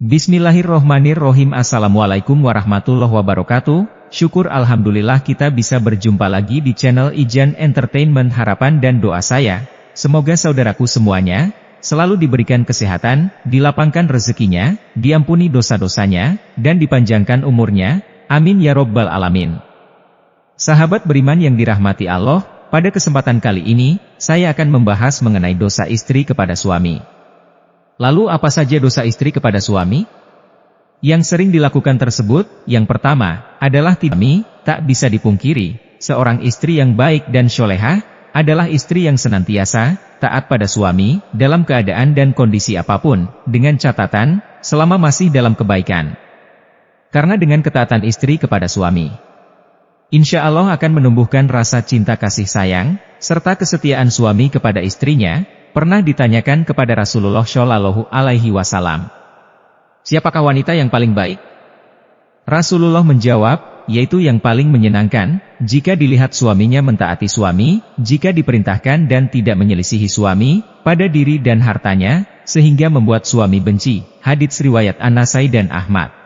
Bismillahirrohmanirrohim. Assalamualaikum warahmatullahi wabarakatuh. Syukur alhamdulillah kita bisa berjumpa lagi di channel Ijan Entertainment. Harapan dan doa saya, semoga saudaraku semuanya selalu diberikan kesehatan, dilapangkan rezekinya, diampuni dosa-dosanya, dan dipanjangkan umurnya. Amin ya robbal alamin. Sahabat beriman yang dirahmati Allah, pada kesempatan kali ini, saya akan membahas mengenai dosa istri kepada suami. Lalu apa saja dosa istri kepada suami? Yang sering dilakukan tersebut, yang pertama, adalah tak bisa dipungkiri, seorang istri yang baik dan syolehah, adalah istri yang senantiasa taat pada suami, dalam keadaan dan kondisi apapun, dengan catatan, selama masih dalam kebaikan. Karena dengan ketaatan istri kepada suami, insya Allah akan menumbuhkan rasa cinta kasih sayang, serta kesetiaan suami kepada istrinya. Pernah ditanyakan kepada Rasulullah Shallallahu Alaihi Wasallam, siapakah wanita yang paling baik? Rasulullah menjawab, yaitu yang paling menyenangkan, jika dilihat suaminya mentaati suami, jika diperintahkan dan tidak menyelisihi suami, pada diri dan hartanya, sehingga membuat suami benci. Hadits riwayat An-Nasai dan Ahmad.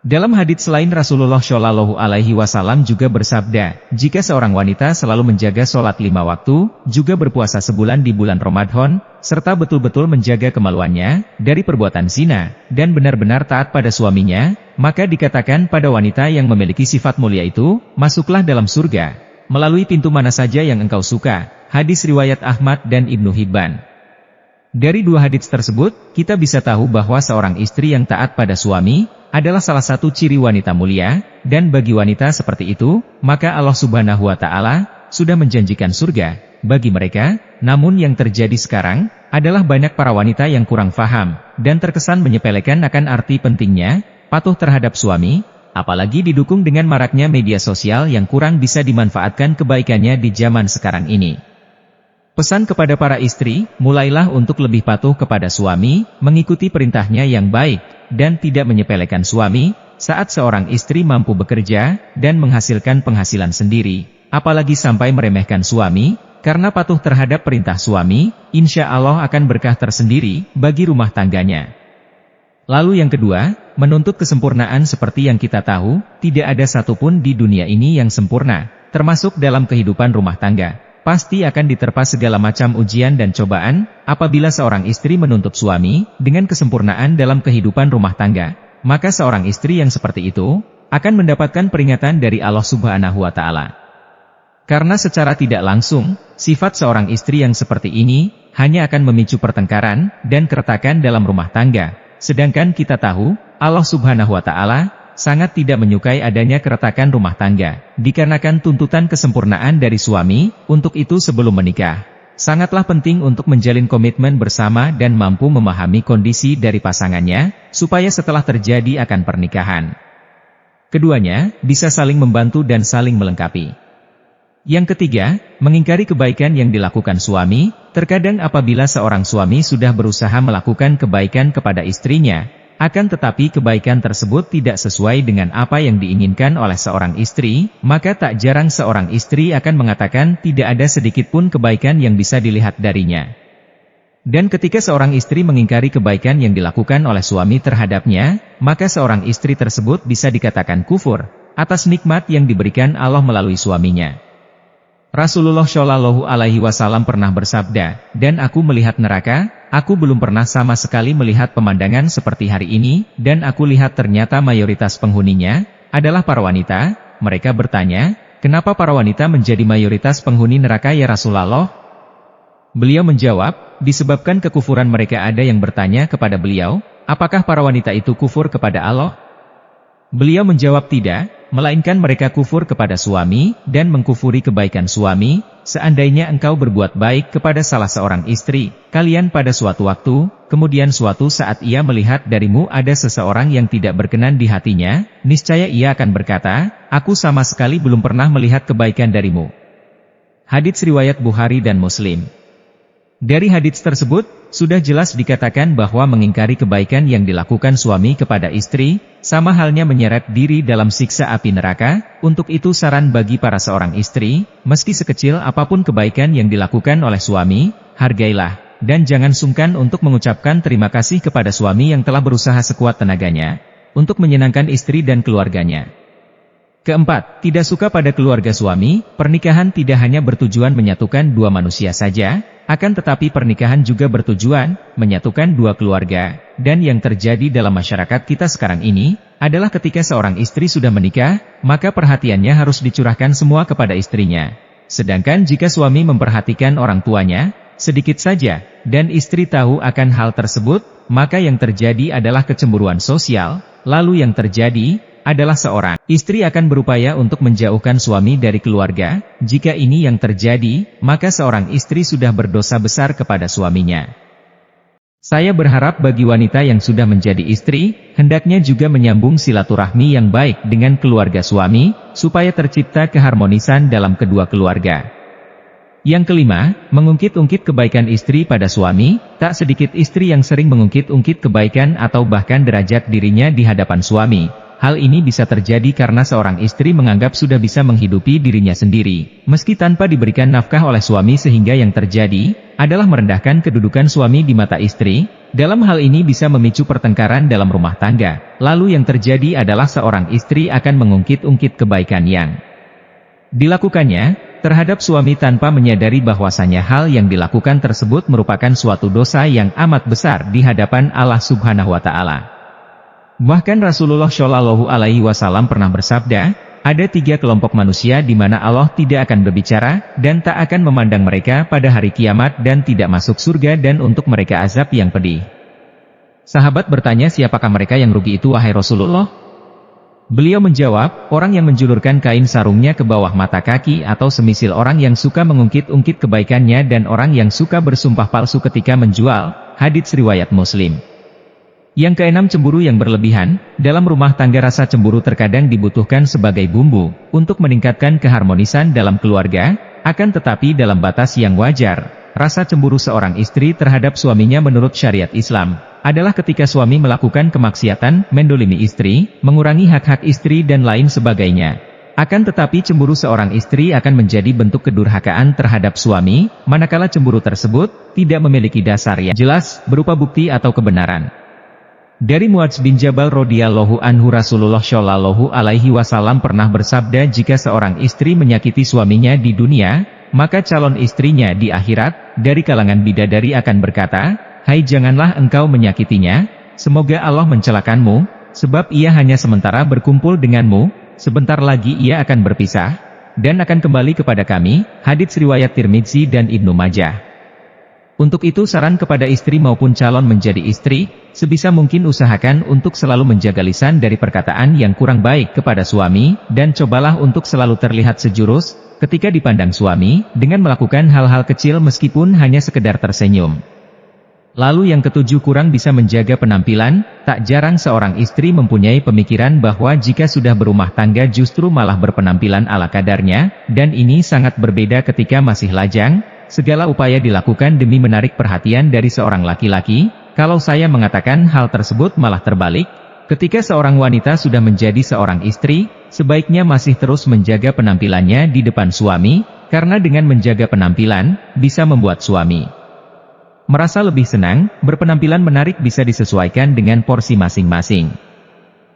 Dalam hadits lain Rasulullah Shallallahu Alaihi Wasallam juga bersabda, jika seorang wanita selalu menjaga sholat 5 waktu, juga berpuasa sebulan di bulan Ramadan, serta betul-betul menjaga kemaluannya dari perbuatan zina, dan benar-benar taat pada suaminya, maka dikatakan pada wanita yang memiliki sifat mulia itu, masuklah dalam surga, melalui pintu mana saja yang engkau suka. Hadis riwayat Ahmad dan Ibnu Hibban. Dari dua hadits tersebut, kita bisa tahu bahwa seorang istri yang taat pada suami adalah salah satu ciri wanita mulia, dan bagi wanita seperti itu, maka Allah Subhanahu wa Ta'ala sudah menjanjikan surga bagi mereka. Namun yang terjadi sekarang adalah banyak para wanita yang kurang faham dan terkesan menyepelekan akan arti pentingnya patuh terhadap suami, apalagi didukung dengan maraknya media sosial yang kurang bisa dimanfaatkan kebaikannya di zaman sekarang ini. Pesan kepada para istri, mulailah untuk lebih patuh kepada suami, mengikuti perintahnya yang baik, dan tidak menyepelekan suami. Saat seorang istri mampu bekerja, dan menghasilkan penghasilan sendiri, apalagi sampai meremehkan suami, karena patuh terhadap perintah suami, insya Allah akan berkah tersendiri, bagi rumah tangganya. Lalu yang kedua, menuntut kesempurnaan. Seperti yang kita tahu, tidak ada satupun di dunia ini yang sempurna, termasuk dalam kehidupan rumah tangga. Pasti akan diterpa segala macam ujian dan cobaan. Apabila seorang istri menuntut suami dengan kesempurnaan dalam kehidupan rumah tangga, maka seorang istri yang seperti itu akan mendapatkan peringatan dari Allah Subhanahu wa Ta'ala. Karena secara tidak langsung, sifat seorang istri yang seperti ini hanya akan memicu pertengkaran dan keretakan dalam rumah tangga. Sedangkan kita tahu, Allah Subhanahu wa Ta'ala sangat tidak menyukai adanya keretakan rumah tangga, dikarenakan tuntutan kesempurnaan dari suami. Untuk itu sebelum menikah, sangatlah penting untuk menjalin komitmen bersama dan mampu memahami kondisi dari pasangannya, supaya setelah terjadi akan pernikahan, keduanya bisa saling membantu dan saling melengkapi. Yang ketiga, mengingkari kebaikan yang dilakukan suami. Terkadang apabila seorang suami sudah berusaha melakukan kebaikan kepada istrinya, akan tetapi kebaikan tersebut tidak sesuai dengan apa yang diinginkan oleh seorang istri, maka tak jarang seorang istri akan mengatakan tidak ada sedikit pun kebaikan yang bisa dilihat darinya. Dan ketika seorang istri mengingkari kebaikan yang dilakukan oleh suami terhadapnya, maka seorang istri tersebut bisa dikatakan kufur atas nikmat yang diberikan Allah melalui suaminya. Rasulullah Shallallahu Alaihi Wasallam pernah bersabda, dan aku melihat neraka, aku belum pernah sama sekali melihat pemandangan seperti hari ini, dan aku lihat ternyata mayoritas penghuninya adalah para wanita. Mereka bertanya, kenapa para wanita menjadi mayoritas penghuni neraka ya Rasulullah? Beliau menjawab, disebabkan kekufuran mereka. Ada yang bertanya kepada beliau, apakah para wanita itu kufur kepada Allah? Beliau menjawab tidak, melainkan mereka kufur kepada suami, dan mengkufuri kebaikan suami. Seandainya engkau berbuat baik kepada salah seorang istri kalian pada suatu waktu, kemudian suatu saat ia melihat darimu ada seseorang yang tidak berkenan di hatinya, niscaya ia akan berkata, aku sama sekali belum pernah melihat kebaikan darimu. Hadits riwayat Bukhari dan Muslim. Dari hadits tersebut, sudah jelas dikatakan bahwa mengingkari kebaikan yang dilakukan suami kepada istri, sama halnya menyeret diri dalam siksa api neraka. Untuk itu saran bagi para seorang istri, meski sekecil apapun kebaikan yang dilakukan oleh suami, hargailah, dan jangan sungkan untuk mengucapkan terima kasih kepada suami yang telah berusaha sekuat tenaganya untuk menyenangkan istri dan keluarganya. Keempat, tidak suka pada keluarga suami. Pernikahan tidak hanya bertujuan menyatukan dua manusia saja, akan tetapi pernikahan juga bertujuan menyatukan dua keluarga. Dan yang terjadi dalam masyarakat kita sekarang ini adalah ketika seorang istri sudah menikah, maka perhatiannya harus dicurahkan semua kepada istrinya. Sedangkan jika suami memperhatikan orang tuanya sedikit saja, dan istri tahu akan hal tersebut, maka yang terjadi adalah kecemburuan sosial. Lalu yang terjadi adalah seorang istri akan berupaya untuk menjauhkan suami dari keluarga. Jika ini yang terjadi, maka seorang istri sudah berdosa besar kepada suaminya. Saya berharap bagi wanita yang sudah menjadi istri, hendaknya juga menyambung silaturahmi yang baik dengan keluarga suami, supaya tercipta keharmonisan dalam kedua keluarga. Yang kelima, mengungkit-ungkit kebaikan istri pada suami. Tak sedikit istri yang sering mengungkit-ungkit kebaikan atau bahkan derajat dirinya di hadapan suami. Hal ini bisa terjadi karena seorang istri menganggap sudah bisa menghidupi dirinya sendiri, meski tanpa diberikan nafkah oleh suami, sehingga yang terjadi adalah merendahkan kedudukan suami di mata istri. Dalam hal ini bisa memicu pertengkaran dalam rumah tangga. Lalu yang terjadi adalah seorang istri akan mengungkit-ungkit kebaikan yang dilakukannya terhadap suami tanpa menyadari bahwasanya hal yang dilakukan tersebut merupakan suatu dosa yang amat besar di hadapan Allah Subhanahu wa Ta'ala. Bahkan Rasulullah Shallallahu Alaihi Wasallam pernah bersabda, ada 3 kelompok manusia di mana Allah tidak akan berbicara dan tak akan memandang mereka pada hari kiamat dan tidak masuk surga, dan untuk mereka azab yang pedih. Sahabat bertanya, siapakah mereka yang rugi itu wahai Rasulullah? Beliau menjawab, orang yang menjulurkan kain sarungnya ke bawah mata kaki, atau semisil orang yang suka mengungkit-ungkit kebaikannya, dan orang yang suka bersumpah palsu ketika menjual. Hadits riwayat Muslim. Yang keenam, cemburu yang berlebihan. Dalam rumah tangga rasa cemburu terkadang dibutuhkan sebagai bumbu untuk meningkatkan keharmonisan dalam keluarga, akan tetapi dalam batas yang wajar. Rasa cemburu seorang istri terhadap suaminya menurut syariat Islam adalah ketika suami melakukan kemaksiatan, mendolimi istri, mengurangi hak-hak istri dan lain sebagainya. Akan tetapi cemburu seorang istri akan menjadi bentuk kedurhakaan terhadap suami, manakala cemburu tersebut tidak memiliki dasar yang jelas berupa bukti atau kebenaran. Dari Muadz bin Jabal radhiyallahu anhu, Rasulullah Shallallahu Alaihi Wasallam pernah bersabda, jika seorang istri menyakiti suaminya di dunia, maka calon istrinya di akhirat dari kalangan bidadari akan berkata, hai, janganlah engkau menyakitinya, semoga Allah mencelakanmu, sebab ia hanya sementara berkumpul denganmu, sebentar lagi ia akan berpisah dan akan kembali kepada kami. Hadits riwayat Tirmidzi dan Ibnu Majah. Untuk itu saran kepada istri maupun calon menjadi istri, sebisa mungkin usahakan untuk selalu menjaga lisan dari perkataan yang kurang baik kepada suami, dan cobalah untuk selalu terlihat sejurus ketika dipandang suami, dengan melakukan hal-hal kecil meskipun hanya sekedar tersenyum. Lalu yang ketujuh, kurang bisa menjaga penampilan. Tak jarang seorang istri mempunyai pemikiran bahwa jika sudah berumah tangga justru malah berpenampilan ala kadarnya, dan ini sangat berbeda ketika masih lajang. Segala upaya dilakukan demi menarik perhatian dari seorang laki-laki. Kalau saya mengatakan hal tersebut malah terbalik. Ketika seorang wanita sudah menjadi seorang istri, sebaiknya masih terus menjaga penampilannya di depan suami, karena dengan menjaga penampilan, bisa membuat suami merasa lebih senang. Berpenampilan menarik bisa disesuaikan dengan porsi masing-masing.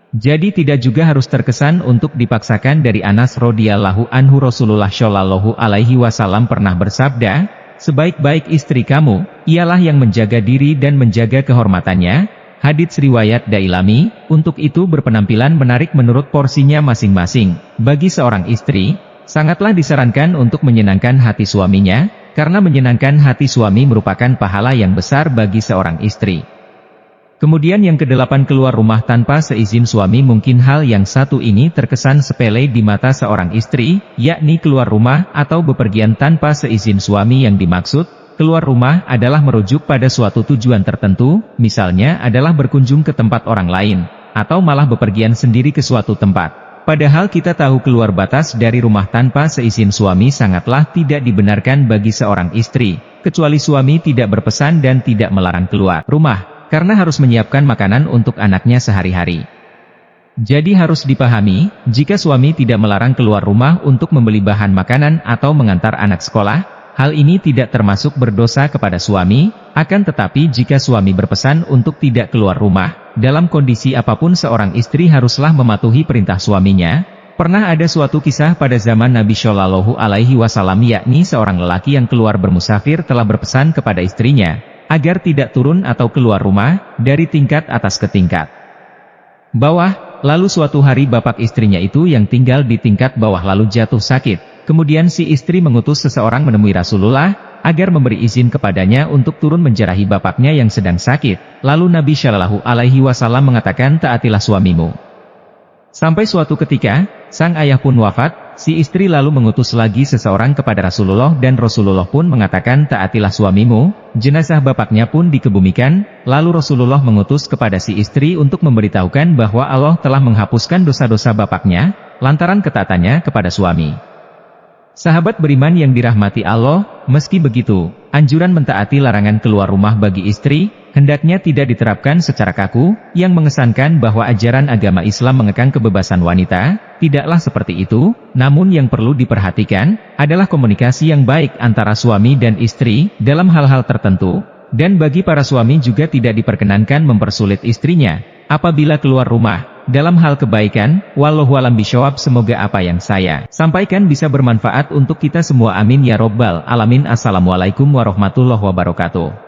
Jadi tidak juga harus terkesan untuk dipaksakan. Dari Anas radhiyallahu anhu, Rasulullah Shallallahu Alaihi Wasallam pernah bersabda, sebaik-baik istri kamu ialah yang menjaga diri dan menjaga kehormatannya. Hadits riwayat Dailami. Untuk itu berpenampilan menarik menurut porsinya masing-masing. Bagi seorang istri, sangatlah disarankan untuk menyenangkan hati suaminya, karena menyenangkan hati suami merupakan pahala yang besar bagi seorang istri. Kemudian yang kedelapan, keluar rumah tanpa seizin suami. Mungkin hal yang satu ini terkesan sepele di mata seorang istri, yakni keluar rumah atau bepergian tanpa seizin suami. Yang dimaksud keluar rumah adalah merujuk pada suatu tujuan tertentu, misalnya adalah berkunjung ke tempat orang lain, atau malah bepergian sendiri ke suatu tempat. Padahal kita tahu keluar batas dari rumah tanpa seizin suami sangatlah tidak dibenarkan bagi seorang istri, kecuali suami tidak berpesan dan tidak melarang keluar rumah, karena harus menyiapkan makanan untuk anaknya sehari-hari. Jadi harus dipahami, jika suami tidak melarang keluar rumah untuk membeli bahan makanan atau mengantar anak sekolah, hal ini tidak termasuk berdosa kepada suami, akan tetapi jika suami berpesan untuk tidak keluar rumah, dalam kondisi apapun seorang istri haruslah mematuhi perintah suaminya. Pernah ada suatu kisah pada zaman Nabi Shallallahu Alaihi Wasallam, yakni seorang lelaki yang keluar bermusafir telah berpesan kepada istrinya, agar tidak turun atau keluar rumah, dari tingkat atas ke tingkat bawah. Lalu suatu hari bapak istrinya itu yang tinggal di tingkat bawah lalu jatuh sakit. Kemudian si istri mengutus seseorang menemui Rasulullah, agar memberi izin kepadanya untuk turun menjarahi bapaknya yang sedang sakit. Lalu Nabi Shallallahu Alaihi Wasallam mengatakan, taatilah suamimu. Sampai suatu ketika, sang ayah pun wafat, si istri lalu mengutus lagi seseorang kepada Rasulullah dan Rasulullah pun mengatakan, taatilah suamimu. Jenazah bapaknya pun dikebumikan, lalu Rasulullah mengutus kepada si istri untuk memberitahukan bahwa Allah telah menghapuskan dosa-dosa bapaknya, lantaran ketaatannya kepada suami. Sahabat beriman yang dirahmati Allah, meski begitu, anjuran mentaati larangan keluar rumah bagi istri, hendaknya tidak diterapkan secara kaku, yang mengesankan bahwa ajaran agama Islam mengekang kebebasan wanita. Tidaklah seperti itu, namun yang perlu diperhatikan, adalah komunikasi yang baik antara suami dan istri, dalam hal-hal tertentu, dan bagi para suami juga tidak diperkenankan mempersulit istrinya, apabila keluar rumah. Dalam hal kebaikan, wallahu a'lam bishawab. Semoga apa yang saya sampaikan bisa bermanfaat untuk kita semua, amin ya robbal alamin. Assalamualaikum warahmatullahi wabarakatuh.